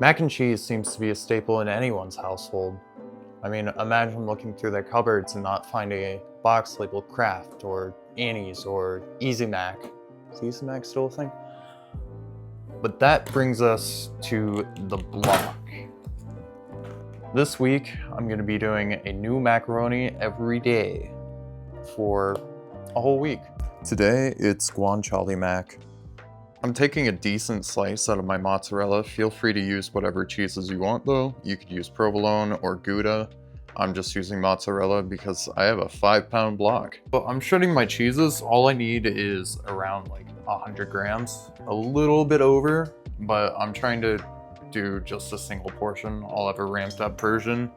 Mac and cheese seems to be a staple in anyone's household. I mean, imagine looking through their cupboards and not finding a box labeled Kraft or Annie's or Easy Mac. Is Easy Mac still a thing? But that brings us to the block. This week, I'm going to be doing a new macaroni every day for a whole week. Today, it's Guanciale Mac. I'm taking a decent slice out of my mozzarella. Feel free to use whatever cheeses you want though. You could use provolone or Gouda. I'm just using mozzarella because I have a 5-pound block. But I'm shredding my cheeses. All I need is around like 100 grams. A little bit over, but I'm trying to do just a single portion. I'll have a ramped up version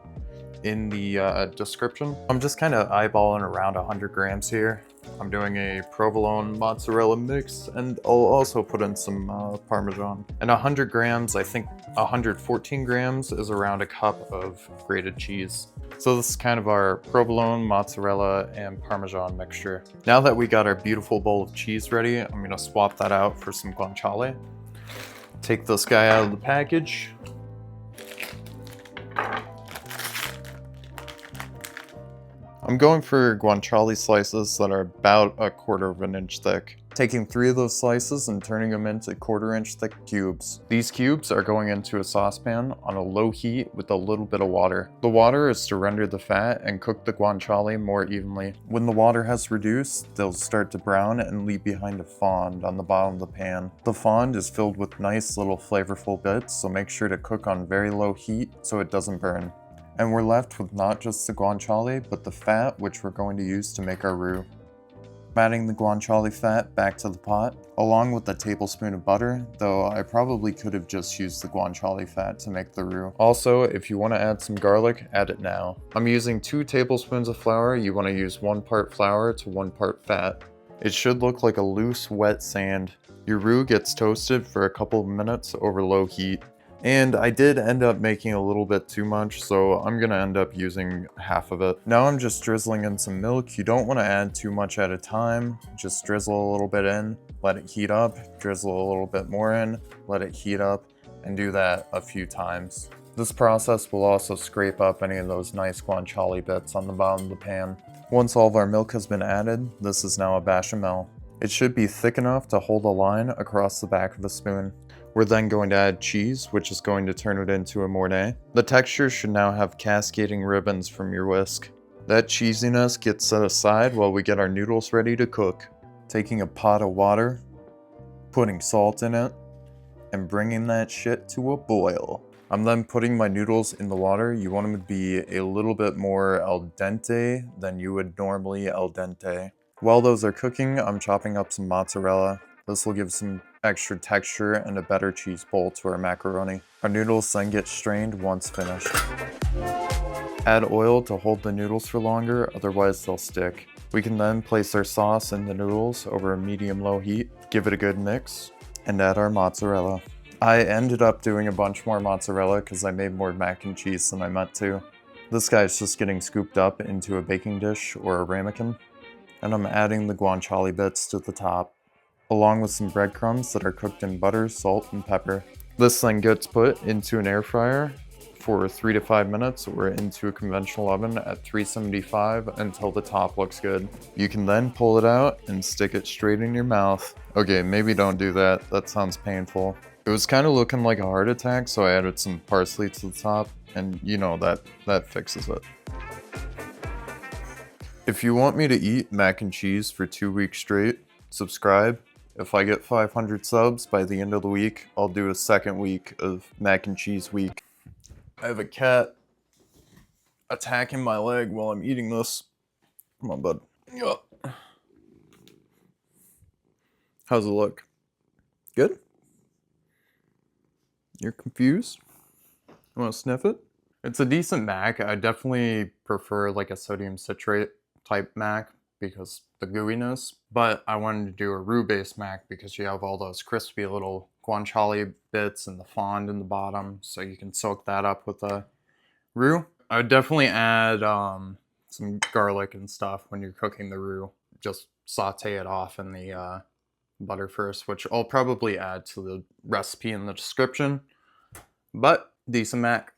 in the description. I'm just kind of eyeballing around 100 grams here. I'm doing a provolone mozzarella mix, and I'll also put in some Parmesan. And 100 grams, I think 114 grams is around a cup of grated cheese. So this is kind of our provolone, mozzarella, and Parmesan mixture. Now that we got our beautiful bowl of cheese ready, I'm gonna swap that out for some guanciale. Take this guy out of the package. I'm going for guanciale slices that are about 1/4 of an inch thick. Taking 3 of those slices and turning them into 1/4 inch thick cubes. These cubes are going into a saucepan on a low heat with a little bit of water. The water is to render the fat and cook the guanciale more evenly. When the water has reduced, they'll start to brown and leave behind a fond on the bottom of the pan. The fond is filled with nice little flavorful bits, so make sure to cook on very low heat so it doesn't burn. And we're left with not just the guanciale, but the fat, which we're going to use to make our roux. I'm adding the guanciale fat back to the pot, along with a tablespoon of butter, though I probably could have just used the guanciale fat to make the roux. Also, if you want to add some garlic, add it now. I'm using 2 tablespoons of flour. You want to use 1 part flour to 1 part fat. It should look like a loose, wet sand. Your roux gets toasted for a couple of minutes over low heat. And I did end up making a little bit too much, so I'm gonna end up using half of it. Now I'm just drizzling in some milk. You don't want to add too much at a time. Just drizzle a little bit in, let it heat up, drizzle a little bit more in, let it heat up, and do that a few times. This process will also scrape up any of those nice guanciale bits on the bottom of the pan. Once all of our milk has been added, this is now a bechamel. It should be thick enough to hold a line across the back of a spoon. We're then going to add cheese, which is going to turn it into a mornay. The texture should now have cascading ribbons from your whisk. That cheesiness gets set aside while we get our noodles ready to cook. Taking a pot of water, putting salt in it, and bringing that shit to a boil. I'm then putting my noodles in the water. You want them to be a little bit more al dente than you would normally al dente. While those are cooking, I'm chopping up some mozzarella. This will give some extra texture and a better cheese bowl to our macaroni. Our noodles then get strained once finished. Add oil to hold the noodles for longer, otherwise they'll stick. We can then place our sauce in the noodles over a medium-low heat, give it a good mix, and add our mozzarella. I ended up doing a bunch more mozzarella because I made more mac and cheese than I meant to. This guy's just getting scooped up into a baking dish or a ramekin, and I'm adding the guanciale bits to the top, along with some breadcrumbs that are cooked in butter, salt, and pepper. This then gets put into an air fryer for 3 to 5 minutes or into a conventional oven at 375 until the top looks good. You can then pull it out and stick it straight in your mouth. Okay, maybe don't do that. That sounds painful. It was kind of looking like a heart attack, so I added some parsley to the top, and you know that fixes it. If you want me to eat mac and cheese for 2 weeks straight, subscribe. If I get 500 subs by the end of the week, I'll do a second week of mac and cheese week. I have a cat attacking my leg while I'm eating this. Come on, bud. Yup. How's it look? Good? You're confused? You want to sniff it? It's a decent mac. I definitely prefer like a sodium citrate type mac because the gooiness, but I wanted to do a roux-based mac because you have all those crispy little guanciale bits and the fond in the bottom, so you can soak that up with the roux. I would definitely add some garlic and stuff when you're cooking the roux. Just saute it off in the butter first, which I'll probably add to the recipe in the description. but decent mac.